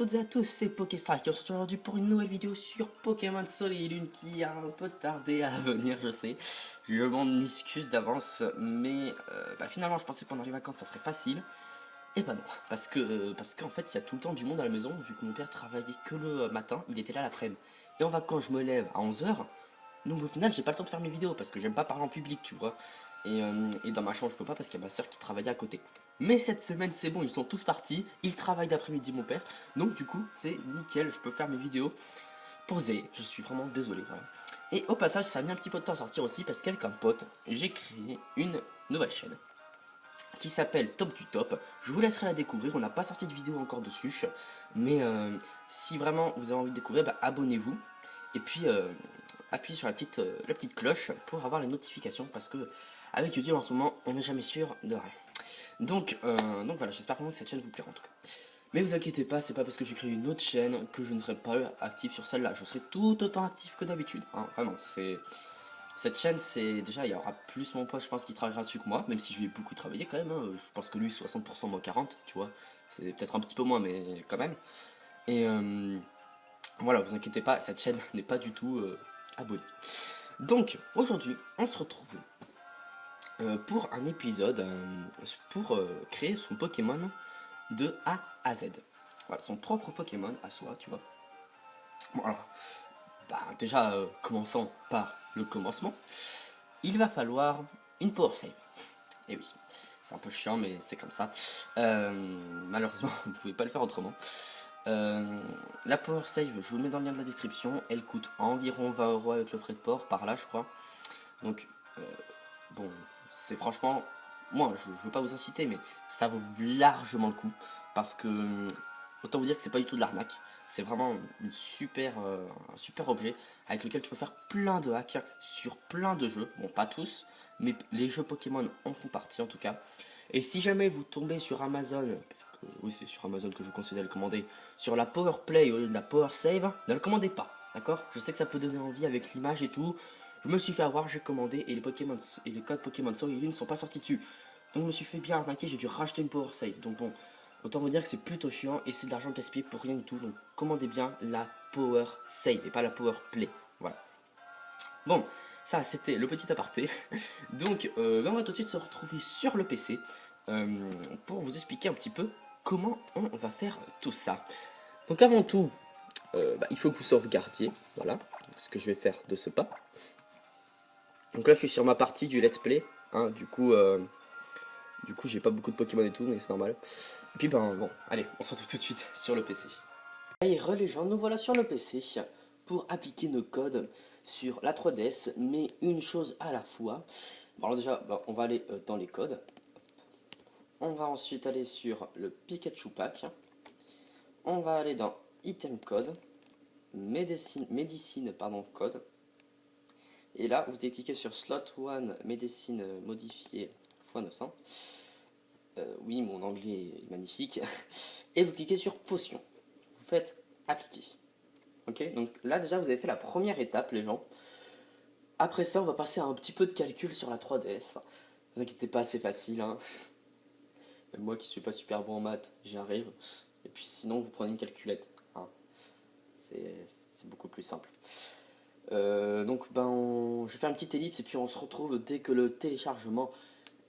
toutes et à tous, c'est PokéStrike et on se retrouve aujourd'hui pour une nouvelle vidéo sur Pokémon Soleil et Lune qui a un peu tardé à venir, je sais. Je m'en excuse d'avance, mais finalement je pensais que pendant les vacances ça serait facile. Et bah non, parce qu'en fait il y a tout le temps du monde à la maison, vu que mon père travaillait que le matin, il était là l'après-midi. Et en vacances je me lève à 11 h, donc au final j'ai pas le temps de faire mes vidéos parce que j'aime pas parler en public, tu vois. Et dans ma chambre je peux pas parce qu'il y a ma soeur qui travaillait à côté. Mais cette semaine c'est bon, ils sont tous partis, ils travaillent d'après-midi mon père, donc du coup c'est nickel, je peux faire mes vidéos posées, je suis vraiment désolé vraiment. Et au passage ça a mis un petit peu de temps à sortir aussi parce qu'avec un pote j'ai créé une nouvelle chaîne qui s'appelle Top du Top. Je vous laisserai la découvrir, on n'a pas sorti de vidéo encore dessus, mais si vraiment vous avez envie de découvrir, abonnez-vous et puis appuyez sur la petite cloche pour avoir les notifications parce que avec YouTube en ce moment on n'est jamais sûr de rien. Donc voilà, j'espère vraiment que cette chaîne vous plaira en tout cas. Mais vous inquiétez pas, c'est pas parce que j'ai créé une autre chaîne que je ne serai pas actif sur celle-là. Je serai tout autant actif que d'habitude. Hein. Vraiment, cette chaîne, c'est déjà, il y aura plus mon pote, je pense, qui travaillera dessus que moi, même si je vais beaucoup travailler quand même. Hein. Je pense que lui, 60%, moi 40%, tu vois. C'est peut-être un petit peu moins, mais quand même. Et voilà, vous inquiétez pas, cette chaîne n'est pas du tout abonnée. Donc, aujourd'hui, on se retrouve pour un épisode pour créer son Pokémon de A à Z. Voilà, son propre Pokémon à soi, tu vois. Bon, alors, déjà, commençons par le commencement. Il va falloir une Power Save. Et oui, c'est un peu chiant, mais c'est comme ça. Malheureusement, vous ne pouvez pas le faire autrement. La Power Save, je vous le mets dans le lien de la description. Elle coûte environ 20 € avec le frais de port, par là, je crois. Donc, bon, c'est franchement, moi, je veux pas vous inciter, mais ça vaut largement le coup. Parce que, autant vous dire que c'est pas du tout de l'arnaque. C'est vraiment un super objet avec lequel tu peux faire plein de hacks sur plein de jeux. Bon, pas tous, mais les jeux Pokémon en font partie en tout cas. Et si jamais vous tombez sur Amazon, parce que oui, c'est sur Amazon que je vous conseille de le commander, sur la Power Play au lieu de la Power Save, ne le commandez pas, d'accord? Je sais que ça peut donner envie avec l'image et tout. Je me suis fait avoir, j'ai commandé et les Pokémon et les codes Pokémon Soleil et Lune ne sont pas sortis dessus. Donc je me suis fait bien arnaquer, j'ai dû racheter une Power Save. Donc bon, autant vous dire que c'est plutôt chiant et c'est de l'argent gaspillé pour rien du tout. Donc commandez bien la Power Save et pas la Power Play. Voilà. Bon, ça c'était le petit aparté. Donc on va tout de suite se retrouver sur le PC pour vous expliquer un petit peu comment on va faire tout ça. Donc avant tout, il faut que vous sauvegardiez. Voilà ce que je vais faire de ce pas. Donc là je suis sur ma partie du let's play. Hein, du coup j'ai pas beaucoup de Pokémon et tout, mais c'est normal. Et puis bon, allez, on se retrouve tout de suite sur le PC. Allez, les gens, nous voilà sur le PC pour appliquer nos codes sur la 3DS, mais une chose à la fois. Bon, alors déjà, on va aller dans les codes. On va ensuite aller sur le Pikachu Pack. On va aller dans Item Code, Médecine code. Et là, vous allez cliquer sur Slot 1 Médecine modifiée x900. Oui, mon anglais est magnifique. Et vous cliquez sur Potion. Vous faites Appliquer. Ok, donc là déjà vous avez fait la première étape, les gens. Après ça, on va passer à un petit peu de calcul sur la 3DS. Ne vous inquiétez pas, c'est facile. Hein. Même moi qui suis pas super bon en maths, j'y arrive. Et puis sinon, vous prenez une calculette. Hein. C'est beaucoup plus simple. Donc je vais faire une petite ellipse et puis on se retrouve dès que le téléchargement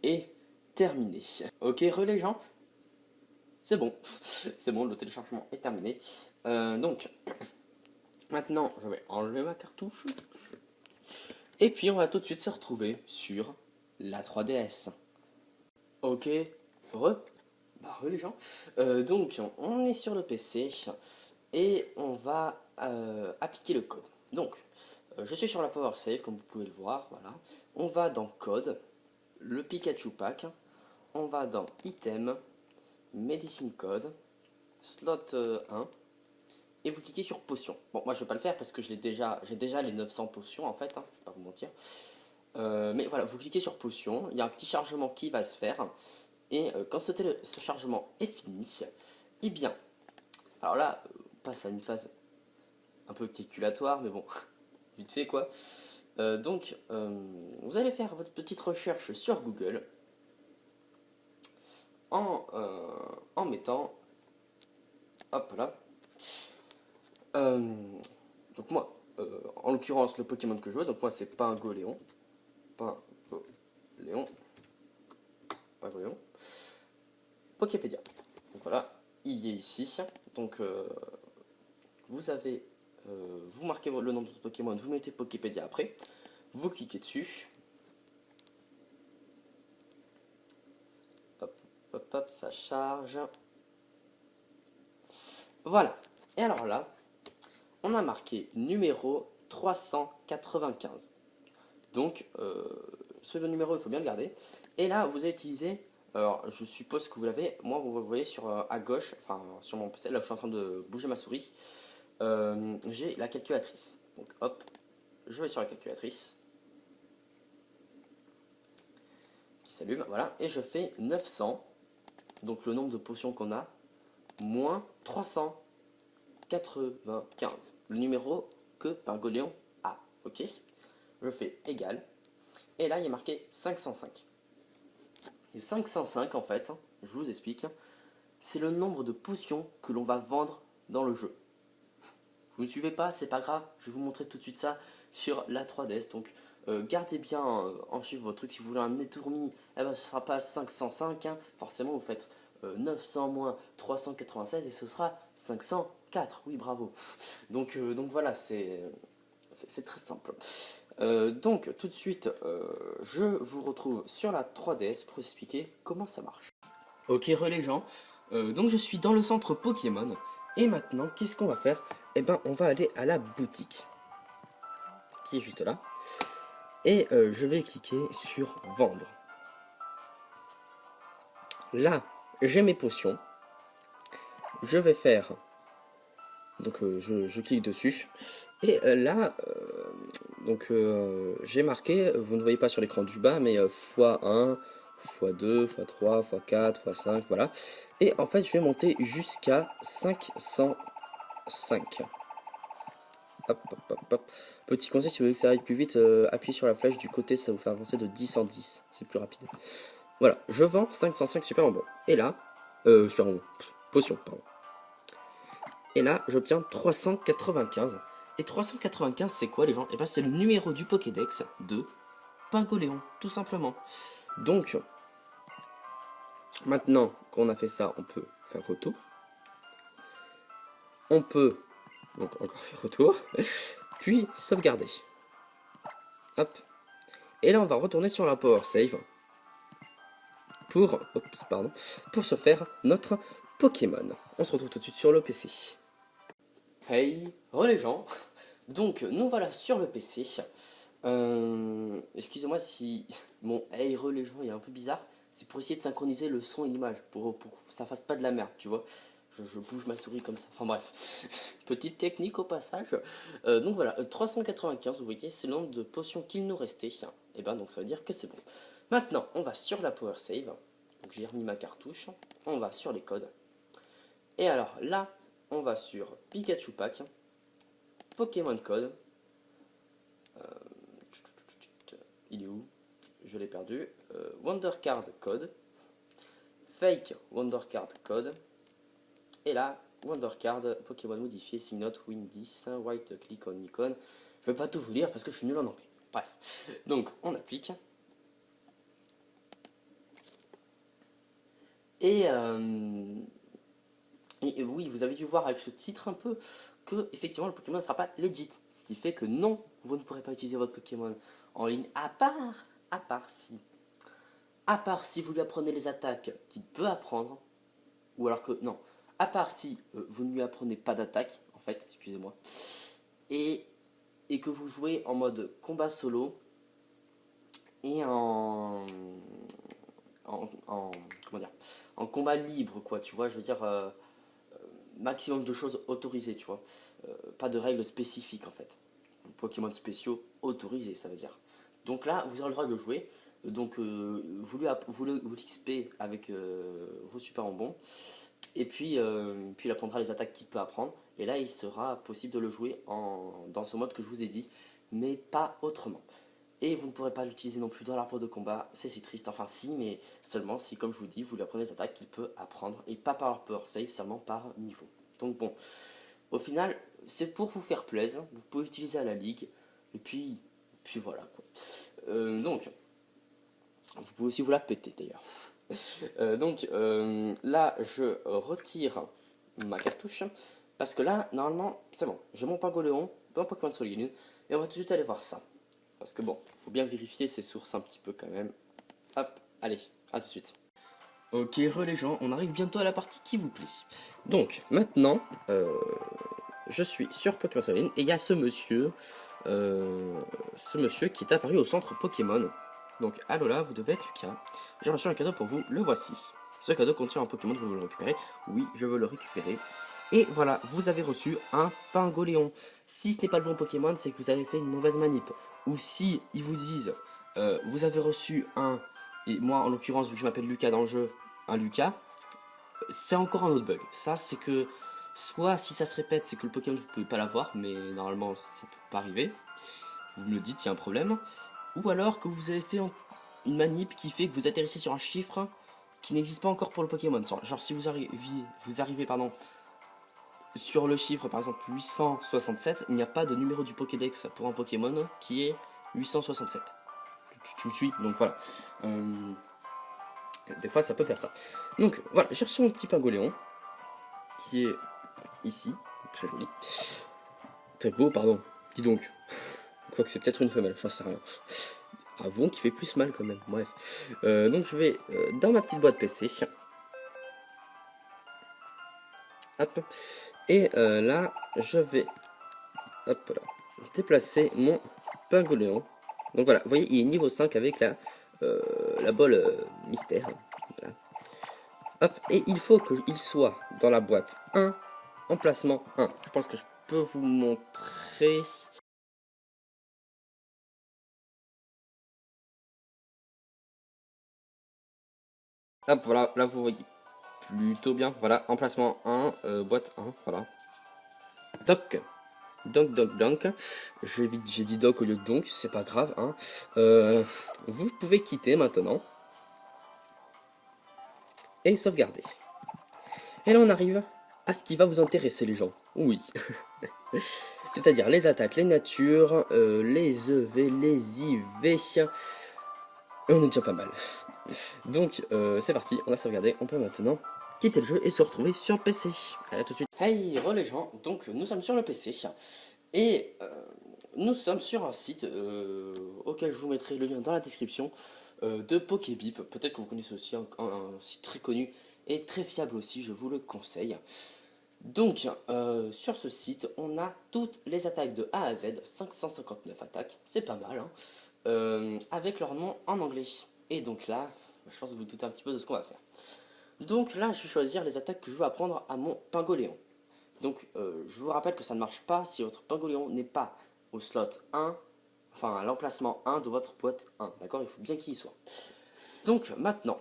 est terminé. Ok, les gens, c'est bon. C'est bon, le téléchargement est terminé. Donc, maintenant, je vais enlever ma cartouche. Et puis, on va tout de suite se retrouver sur la 3DS. Ok, les gens. Donc, on est sur le PC et on va appliquer le code. Donc, je suis sur la Power Save, comme vous pouvez le voir. Voilà. On va dans Code, le Pikachu Pack. On va dans Item, Medicine Code, Slot 1. Et vous cliquez sur potion. Bon, moi je vais pas le faire parce que j'ai déjà les 900 potions en fait, hein, je vais pas vous mentir. Mais voilà, vous cliquez sur potion, il y a un petit chargement qui va se faire. Et quand ce chargement est fini, eh bien, alors là, on passe à une phase un peu calculatoire, mais bon, vite fait quoi. Donc, vous allez faire votre petite recherche sur Google en mettant, hop là, Euh, donc moi, en l'occurrence, le Pokémon que je veux, donc moi c'est Pingoléon. Pingoléon. Pingoléon. Poképédia. Donc voilà, il est ici. Donc vous avez, vous marquez le nom de votre Pokémon, vous mettez Poképédia après, vous cliquez dessus. Hop, hop, hop, ça charge. Voilà. Et alors là, on a marqué numéro 395. Donc, ce numéro, il faut bien le garder. Et là, vous avez utilisé, alors je suppose que vous l'avez, moi vous le voyez sur, à gauche, enfin sur mon PC, là je suis en train de bouger ma souris, j'ai la calculatrice. Donc hop, je vais sur la calculatrice, qui s'allume, voilà, et je fais 900, donc le nombre de potions qu'on a, moins 395, le numéro que Pingoléon a, ok. Je fais égal, et là il est marqué 505. Et 505 en fait, je vous explique, c'est le nombre de potions que l'on va vendre dans le jeu. Vous ne suivez pas, c'est pas grave, je vais vous montrer tout de suite ça sur la 3DS. Donc gardez bien en chiffre votre truc. Si vous voulez un Netourmi, eh ben, ce sera pas 505, hein. Forcément vous faites 900 moins 396 et ce sera 504. Oui, bravo. Donc voilà, c'est très simple. Donc tout de suite, je vous retrouve sur la 3DS pour vous expliquer comment ça marche. Ok, relais gens, donc je suis dans le centre Pokémon, et maintenant, qu'est-ce qu'on va faire? Eh ben, on va aller à la boutique, qui est juste là, et je vais cliquer sur vendre. Là, j'ai mes potions, je vais faire, donc je clique dessus, et là, j'ai marqué, vous ne voyez pas sur l'écran du bas, mais x1, x2, x3, x4, x5, voilà. Et en fait, je vais monter jusqu'à 505. Hop, hop, hop, hop. Petit conseil, si vous voulez que ça aille plus vite, appuyez sur la flèche du côté, ça vous fait avancer de 10 en 10. C'est plus rapide. Voilà, je vends 505 super bonbons. Et là, super bonbons, potion, pardon. Et là, j'obtiens 395. Et 395, c'est quoi les gens? Et ben c'est le numéro du Pokédex de Pingoléon, tout simplement. Donc, maintenant qu'on a fait ça, on peut faire retour. On peut donc encore faire retour, puis sauvegarder. Hop. Et là, on va retourner sur la Power Save pour, pour se faire notre Pokémon. On se retrouve tout de suite sur le PC. Hey, les gens. Donc, nous voilà sur le PC. Excusez-moi si mon hey les gens est un peu bizarre. C'est pour essayer de synchroniser le son et l'image, pour que ça fasse pas de la merde, tu vois. Je bouge ma souris comme ça. Enfin bref, petite technique au passage. Donc voilà, 395, vous voyez, c'est le nombre de potions qu'il nous restait. Et ben donc ça veut dire que c'est bon. Maintenant, on va sur la Power Save. Donc j'ai remis ma cartouche. On va sur les codes. Et alors là, on va sur Pikachu Pack, Pokémon Code. Il est où? Je l'ai perdu. Wonder Card Code. Fake Wonder Card Code. Et là, Wonder Card, Pokémon modifié, Signot, Win 10, White Click on Icon. Je vais pas tout vous lire parce que je suis nul en anglais. Bref. Donc, on applique. Et oui, vous avez dû voir avec ce titre un peu que effectivement le Pokémon ne sera pas legit. Ce qui fait que non, vous ne pourrez pas utiliser votre Pokémon en ligne à part si vous lui apprenez les attaques qu'il peut apprendre, ou alors que non, à part si vous ne lui apprenez pas d'attaque, en fait, excusez-moi, et, et que vous jouez en mode combat solo et comment dire, en combat libre, quoi, tu vois, je veux dire, maximum de choses autorisées, tu vois, pas de règles spécifiques en fait. Pokémon spéciaux autorisés, ça veut dire. Donc là, vous aurez le droit de le jouer. Donc vous l'XP avec vos super bonbons. Et puis il apprendra les attaques qu'il peut apprendre. Et là, il sera possible de le jouer dans ce mode que je vous ai dit, mais pas autrement. Et vous ne pourrez pas l'utiliser non plus dans l'arbre de combat, c'est si triste. Enfin si, mais seulement si, comme je vous dis, vous lui apprenez les attaques qu'il peut apprendre. Et pas par power save, seulement par niveau. Donc bon, au final, c'est pour vous faire plaisir, vous pouvez utiliser à la ligue, et puis voilà quoi. Donc, vous pouvez aussi vous la péter d'ailleurs. Là, je retire ma cartouche, parce que là, normalement, c'est bon, j'ai mon Pingoléon dans Pokémon Soleil et Lune, et on va tout de suite aller voir ça. Parce que bon, faut bien vérifier ses sources un petit peu quand même. Hop, allez, à tout de suite. Ok, les gens, on arrive bientôt à la partie qui vous plaît. Donc, maintenant, je suis sur Pokémon Soleil et Lune, et il y a ce monsieur qui est apparu au centre Pokémon. Donc, Alola, vous devez être Lucas. J'ai reçu un cadeau pour vous, le voici. Ce cadeau contient un Pokémon, vous voulez le récupérer? Oui, je veux le récupérer. Et voilà, vous avez reçu un Pingoléon. Si ce n'est pas le bon Pokémon, c'est que vous avez fait une mauvaise manip. Ou si ils vous disent, vous avez reçu un, et moi en l'occurrence, vu que je m'appelle Lucas dans le jeu, un Lucas, c'est encore un autre bug. Ça, c'est que, soit si ça se répète, c'est que le Pokémon, vous ne pouvez pas l'avoir, mais normalement, ça ne peut pas arriver. Vous me le dites, il y a un problème. Ou alors que vous avez fait une manip qui fait que vous atterrissez sur un chiffre qui n'existe pas encore pour le Pokémon. Genre si vous arrivez pardon, sur le chiffre par exemple 867, il n'y a pas de numéro du Pokédex pour un Pokémon qui est 867. Tu me suis? Donc voilà. Des fois ça peut faire ça. Donc voilà, j'ai reçu un petit Pingoléon qui est ici, très joli. Très beau, pardon. Dis donc. Quoique c'est peut-être une femelle, j'en sais rien. Avouons qu'il fait plus mal quand même, bref. Donc je vais dans ma petite boîte PC. Hop. Et là, je vais hop là, déplacer mon Pingoléon. Donc voilà, vous voyez, il est niveau 5 avec la bolle mystère. Voilà. Hop, et il faut qu'il soit dans la boîte 1, emplacement 1. Je pense que je peux vous montrer. Hop, voilà, là vous voyez plutôt bien. Voilà, emplacement 1, boîte 1, voilà. Toc. Donc. J'ai dit doc au lieu de donc, c'est pas grave. Hein. Vous pouvez quitter maintenant. Et sauvegarder. Et là on arrive à ce qui va vous intéresser les gens. Oui. C'est-à-dire les attaques, les natures, les EV, les IV. Et on est déjà pas mal. Donc c'est parti, on a sauvegardé, on peut maintenant quitter le jeu et se retrouver sur le PC. Allez, à tout de suite. Hey, les gens, donc nous sommes sur le PC. Et nous sommes sur un site auquel je vous mettrai le lien dans la description de Pokébip. Peut-être que vous connaissez aussi un site très connu et très fiable aussi, je vous le conseille. Donc, sur ce site, on a toutes les attaques de A à Z, 559 attaques, c'est pas mal, hein, avec leur nom en anglais. Et donc là, je pense que vous doutez un petit peu de ce qu'on va faire. Donc là, je vais choisir les attaques que je veux apprendre à mon Pingoléon. Donc, je vous rappelle que ça ne marche pas si votre Pingoléon n'est pas au slot 1, enfin à l'emplacement 1 de votre boîte 1, d'accord? Il faut bien qu'il y soit. Donc, maintenant,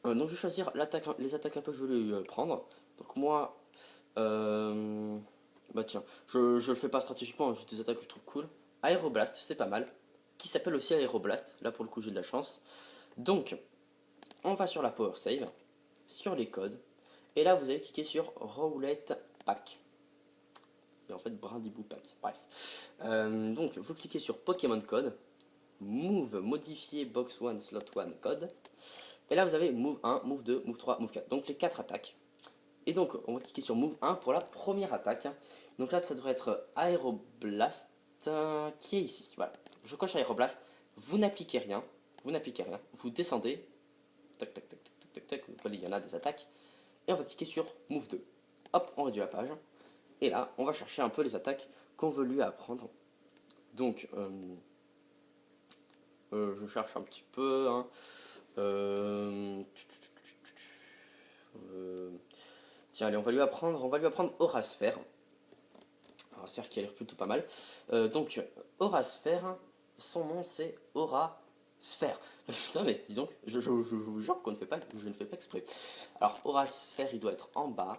je vais choisir les attaques un peu que je veux lui prendre. Donc moi, bah tiens, je le fais pas stratégiquement, juste des attaques que je trouve cool. Aéroblast, c'est pas mal. Qui s'appelle aussi Aéroblast, là pour le coup j'ai de la chance. Donc, on va sur la Power Save, sur les codes. Et là vous allez cliquer sur Roulette Pack. C'est en fait Brindibou Pack, bref. Donc vous cliquez sur Pokémon Code. Move, modifier box 1, slot 1 code. Et là vous avez Move 1, Move 2, Move 3, Move 4. Donc les 4 attaques. Et donc, on va cliquer sur Move 1 pour la première attaque. Donc là, ça devrait être Aéroblast, qui est ici. Voilà. Je coche Aéroblast. Vous n'appliquez rien. Vous descendez. Tac, tac, tac, tac, tac, tac. Vous voyez, il y en a des attaques. Et on va cliquer sur Move 2. Hop, on réduit la page. Et là, on va chercher un peu les attaques qu'on veut lui apprendre. Donc, je cherche un petit peu. Hein. Tiens, allez, on va lui apprendre Aurasphère. Aurasphère qui a l'air plutôt pas mal. Donc, Aurasphère, son nom c'est Aurasphère. Putain, mais dis donc, je vous jure qu'on ne fait pas, je ne fais pas exprès. Alors, Aurasphère, il doit être en bas.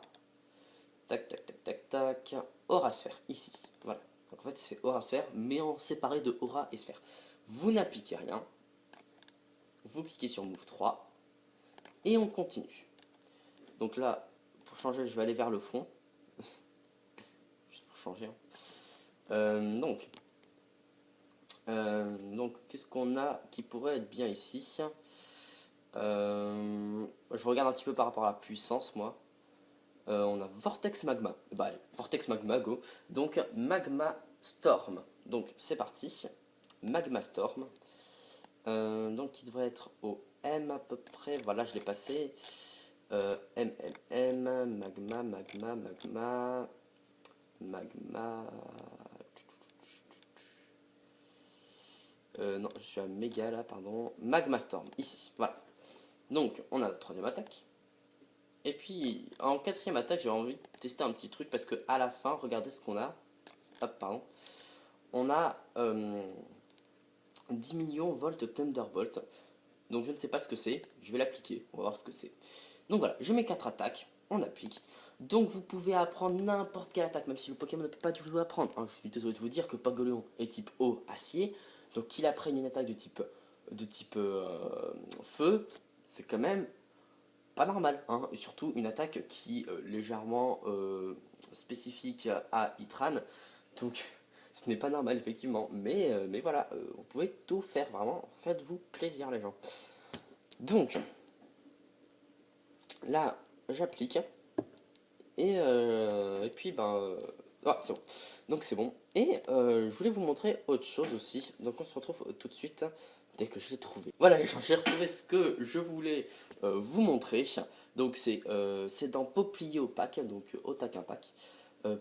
Tac, tac, tac, tac, tac. Aurasphère, ici. Voilà. Donc, en fait, c'est Aurasphère, mais en séparé de Aura et Sphère. Vous n'appliquez rien. Vous cliquez sur Move 3. Et on continue. Donc là, pour changer, je vais aller vers le fond. changer. Hein. Donc qu'est-ce qu'on a qui pourrait être bien ici? Je regarde un petit peu par rapport à la puissance, moi. On a Vortex Magma. Bah, allez, Vortex Magma, go. Donc, Magma Storm. Donc, c'est parti. Magma Storm. Donc, il devrait être au M à peu près. Voilà, je l'ai passé. Magma. Non, je suis à méga là, pardon. Magma Storm, ici. Voilà. Donc, on a la troisième attaque. Et puis, en quatrième attaque, j'ai envie de tester un petit truc parce que à la fin, regardez ce qu'on a. Hop, pardon. On a 10 millions volt Thunderbolt. Donc, je ne sais pas ce que c'est. Je vais l'appliquer. On va voir ce que c'est. Donc, voilà, j'ai mes 4 attaques. On applique. Donc, vous pouvez apprendre n'importe quelle attaque, même si le Pokémon ne peut pas toujours apprendre. Hein, je suis désolé de vous dire que Pogoléon est type eau, acier. Donc, qu'il apprenne une attaque de type feu, c'est quand même pas normal, hein. Et surtout une attaque qui est légèrement spécifique à Itran, donc ce n'est pas normal effectivement, mais voilà, vous pouvez tout faire, vraiment, faites-vous plaisir les gens. Donc, là, j'applique, et puis ah, c'est bon, donc c'est bon, et je voulais vous montrer autre chose aussi, donc on se retrouve tout de suite dès que je l'ai trouvé. Voilà les gens, j'ai retrouvé ce que je voulais vous montrer. Donc c'est dans Poplio Pack, donc Otakin Pack.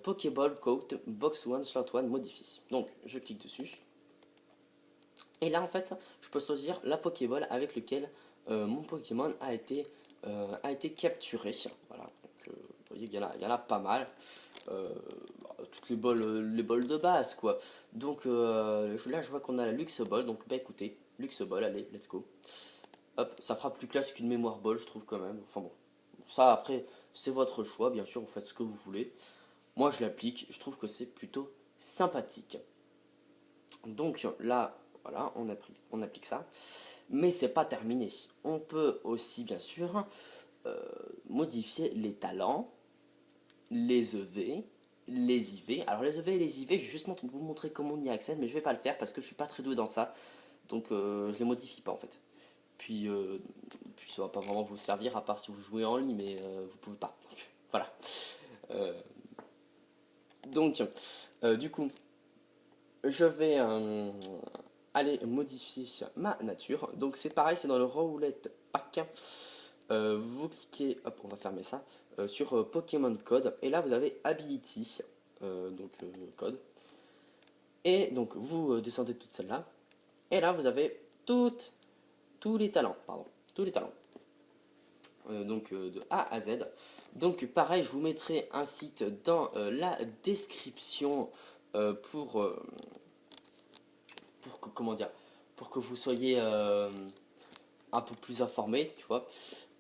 Pokéball Coat Box 1 Slot 1 Modifie. Donc je clique dessus. Et là en fait, je peux choisir la Pokéball avec lequel mon Pokémon a été capturé. Voilà, donc, vous voyez qu'il y en a pas mal. Toutes les bols de base quoi. Donc là je vois qu'on a la Luxe Ball, donc bah écoutez, Luxe Ball, allez, let's go. Hop, ça fera plus classe qu'une mémoire ball, je trouve quand même. Enfin bon, ça après, c'est votre choix, bien sûr, vous faites ce que vous voulez. Moi, je l'applique, je trouve que c'est plutôt sympathique. Donc là, voilà, on applique ça. Mais c'est pas terminé. On peut aussi, bien sûr, modifier les talents, les EV, les IV. Alors les EV et les IV, je vais juste vous montrer comment on y accède, mais je vais pas le faire parce que je suis pas très doué dans ça. Donc je les modifie pas en fait. Puis ça va pas vraiment vous servir à part si vous jouez en ligne, mais vous pouvez pas. Donc, voilà. Donc, du coup, je vais aller modifier ma nature. Donc c'est pareil, c'est dans le Roulette Pack. Vous cliquez, hop, on va fermer ça, sur Pokémon Code. Et là, vous avez Ability, code. Et donc, vous descendez toute celle-là. Et là, vous avez tous les talents, pardon, tous les talents. De A à Z. Donc pareil, je vous mettrai un site dans la description pour que, comment dire, pour que vous soyez un peu plus informé, tu vois.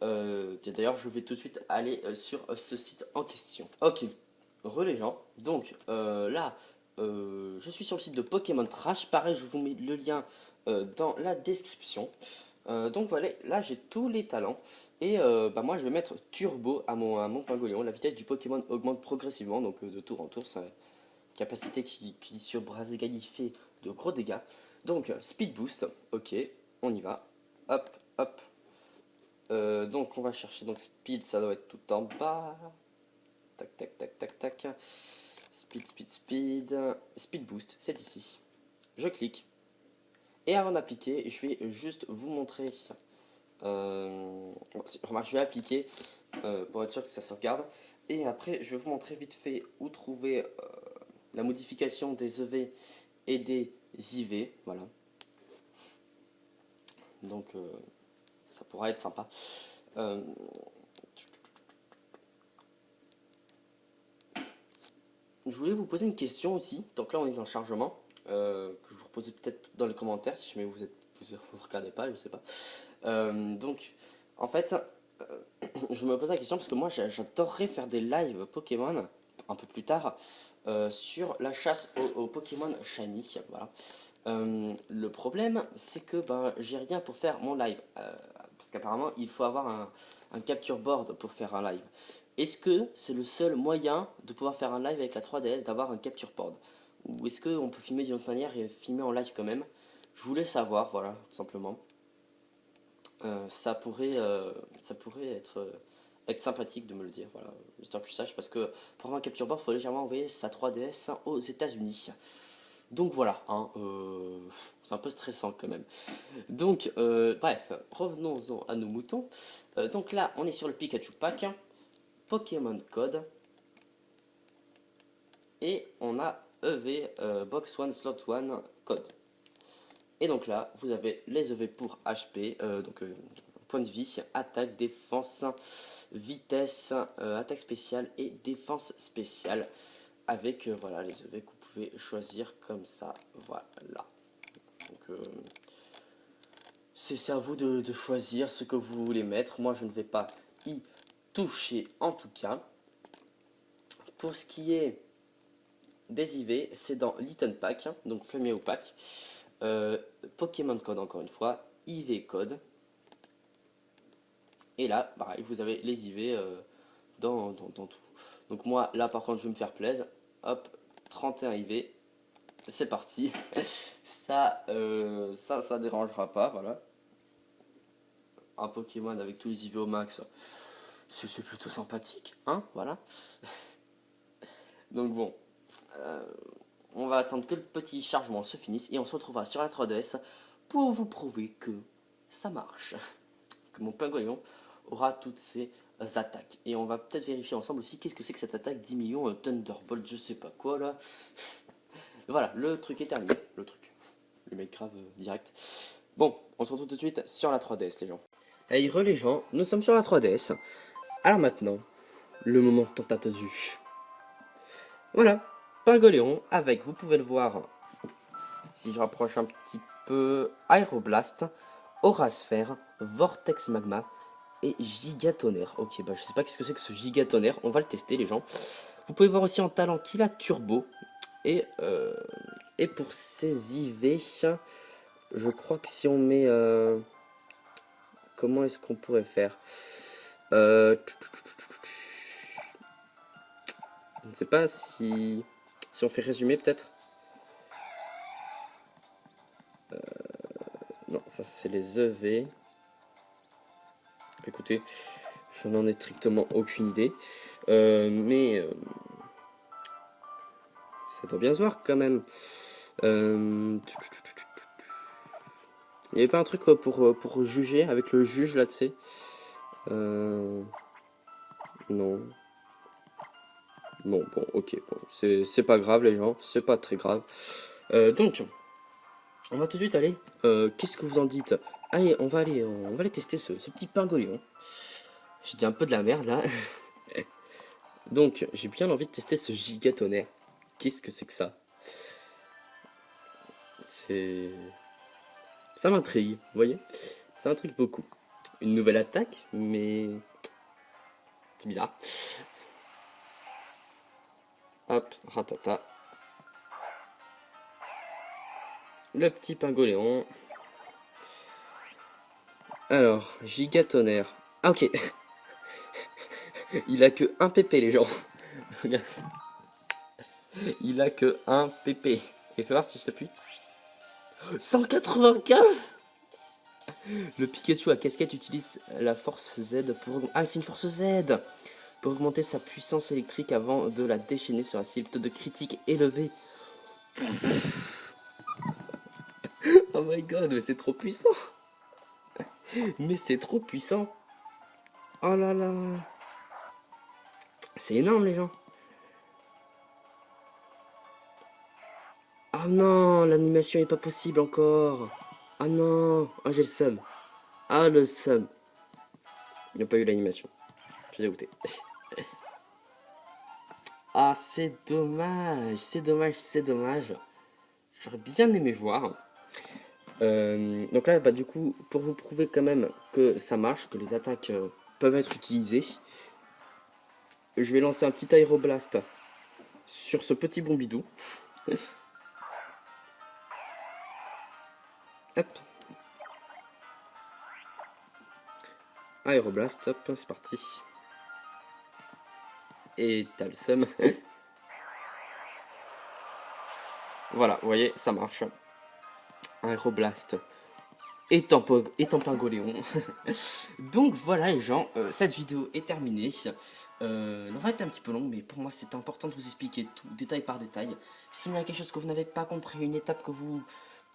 D'ailleurs, je vais tout de suite aller sur ce site en question. Ok, les gens. Donc là, je suis sur le site de Pokémon Trash. Pareil, je vous mets le lien dans la description. Donc voilà, là j'ai tous les talents. Et moi je vais mettre Turbo à mon Pingoléon. La vitesse du Pokémon augmente progressivement, donc de tour en tour. Sa capacité qui sur Braségali fait de gros dégâts. Donc Speed Boost, ok, on y va. Hop, hop. Donc on va chercher, donc Speed ça doit être tout en bas. Tac, tac, tac, tac, tac. Speed Boost, c'est ici. Je clique. Et avant d'appliquer, je vais juste vous montrer. Remarque, je vais appliquer pour être sûr que ça sauvegarde. Et après, je vais vous montrer vite fait où trouver la modification des EV et des IV. Voilà. Donc, ça pourra être sympa. Je voulais vous poser une question aussi. Donc là, on est dans le chargement. Que je vous reposais peut-être dans les commentaires si jamais vous regardez pas, je sais pas. Donc, en fait, je me pose la question parce que moi, j'adorerais faire des lives Pokémon un peu plus tard sur la chasse aux Pokémon Shiny. Voilà. Le problème, c'est que j'ai rien pour faire mon live. Parce qu'apparemment, il faut avoir un capture board pour faire un live. est-ce que c'est le seul moyen de pouvoir faire un live avec la 3DS, d'avoir un capture board? Ou est-ce qu'on peut filmer d'une autre manière et filmer en live quand même? Je voulais savoir, voilà, tout simplement. Ça pourrait être sympathique de me le dire, voilà, histoire que je sache, parce que pour avoir un capture board, il faut légèrement envoyer sa 3DS aux États-Unis. Donc voilà, hein, c'est un peu stressant quand même. Donc, bref, revenons à nos moutons. Donc là, on est sur le Pikachu Pack, Pokémon Code, et on a EV Box 1 Slot 1 Code. Et donc là, vous avez les EV pour HP, point de vie, attaque, défense, vitesse, attaque spéciale et défense spéciale. Avec voilà, les EV que vous pouvez choisir comme ça. Voilà. Donc c'est à vous de choisir ce que vous voulez mettre. Moi, je ne vais pas y toucher en tout cas. Pour ce qui est des IV, c'est dans l'Item Pack, hein, donc Flaméo Pack. Pokémon Code encore une fois, IV Code. Et là, pareil, vous avez les IV dans tout. Donc moi, là par contre, je vais me faire plaisir. Hop, 31 IV. C'est parti. ça dérangera pas, voilà. Un Pokémon avec tous les IV au max, c'est plutôt sympathique, hein, voilà. Donc bon, on va attendre que le petit chargement se finisse et on se retrouvera sur la 3DS pour vous prouver que ça marche. Que mon Pingolion aura toutes ses attaques. Et on va peut-être vérifier ensemble aussi qu'est-ce que c'est que cette attaque 10 millions Thunderbolt, je sais pas quoi là. Voilà, le truc est terminé. Le truc. Le mec grave direct. Bon, on se retrouve tout de suite sur la 3DS les gens. Hey re les gens, nous sommes sur la 3DS. Alors maintenant, le moment tant attendu. Voilà, Pingoléon avec, vous pouvez le voir, si je rapproche un petit peu, Aéroblast, Aurasphère, Vortex Magma et Gigatonnerre. Ok, bah je sais pas qu'est-ce que c'est que ce Gigatonnerre, on va le tester les gens. Vous pouvez voir aussi en talent qu'il a Turbo. Et pour ses IV, je crois que si on met... comment est-ce qu'on pourrait faire je ne sais pas si on fait résumer peut-être. Non, ça c'est les EV. Écoutez, je n'en ai strictement aucune idée. Mais ça doit bien se voir quand même. Il n'y avait pas un truc pour juger avec le juge là, tu sais. Non. Non, bon, ok. Bon, c'est pas grave les gens, c'est pas très grave. Donc, on va tout de suite aller. Qu'est-ce que vous en dites? Allez, on va aller tester ce petit Pingolion. J'ai dit un peu de la merde là. Donc, j'ai bien envie de tester ce Gigatonnerre. Qu'est-ce que c'est que ça? Ça m'intrigue, vous voyez? Ça m'intrigue beaucoup. Une nouvelle attaque, mais... c'est bizarre. Hop, ratata. Le petit Pingoléon. Alors, Gigatonnerre. Ah ok. Il a que un PP les gens. Il a que un PP. Et fais voir si je t'appuie. 195. Le Pikachu à casquette utilise la force Z pour... Ah, c'est une force Z pour augmenter sa puissance électrique avant de la déchaîner sur un cible de critique élevé. Oh my god, mais c'est trop puissant. Mais c'est trop puissant. Oh là là. C'est énorme les gens. Ah non, l'animation est pas possible encore. Ah non, ah j'ai le seum. Ah le seum. Il n'y a pas eu l'animation. Je suis dégoûté. Ah c'est dommage, c'est dommage, c'est dommage. J'aurais bien aimé voir. Donc là, bah, du coup, pour vous prouver quand même que ça marche, que les attaques peuvent être utilisées, je vais lancer un petit aéroblast sur ce petit bombidou. Hop. Aéroblast, hop, c'est parti. et t'as le seum. Voilà, vous voyez, ça marche. Aéroblast et Tampangoléon. Donc voilà les gens, cette vidéo est terminée. Elle aura été un petit peu longue, mais pour moi c'était important de vous expliquer tout, détail par détail. S'il y a quelque chose que vous n'avez pas compris, une étape que vous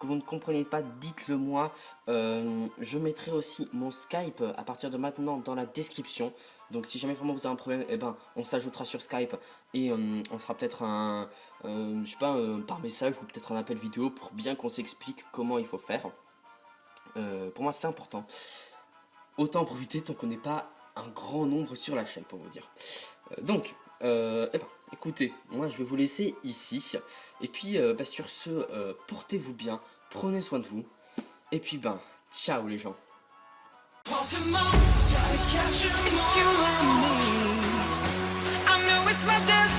ne comprenez pas, dites-le moi. Je mettrai aussi mon Skype à partir de maintenant dans la description. Donc si jamais vraiment vous avez un problème, eh ben, on s'ajoutera sur Skype et on fera peut-être un, je sais pas, par message ou peut-être un appel vidéo pour bien qu'on s'explique comment il faut faire. Pour moi c'est important. Autant en profiter tant qu'on n'est pas un grand nombre sur la chaîne pour vous dire. Donc, eh ben, écoutez, moi je vais vous laisser ici. Et puis bah, sur ce, portez-vous bien, prenez soin de vous. Et puis ben, ciao les gens. It's you and me. I know it's my destiny.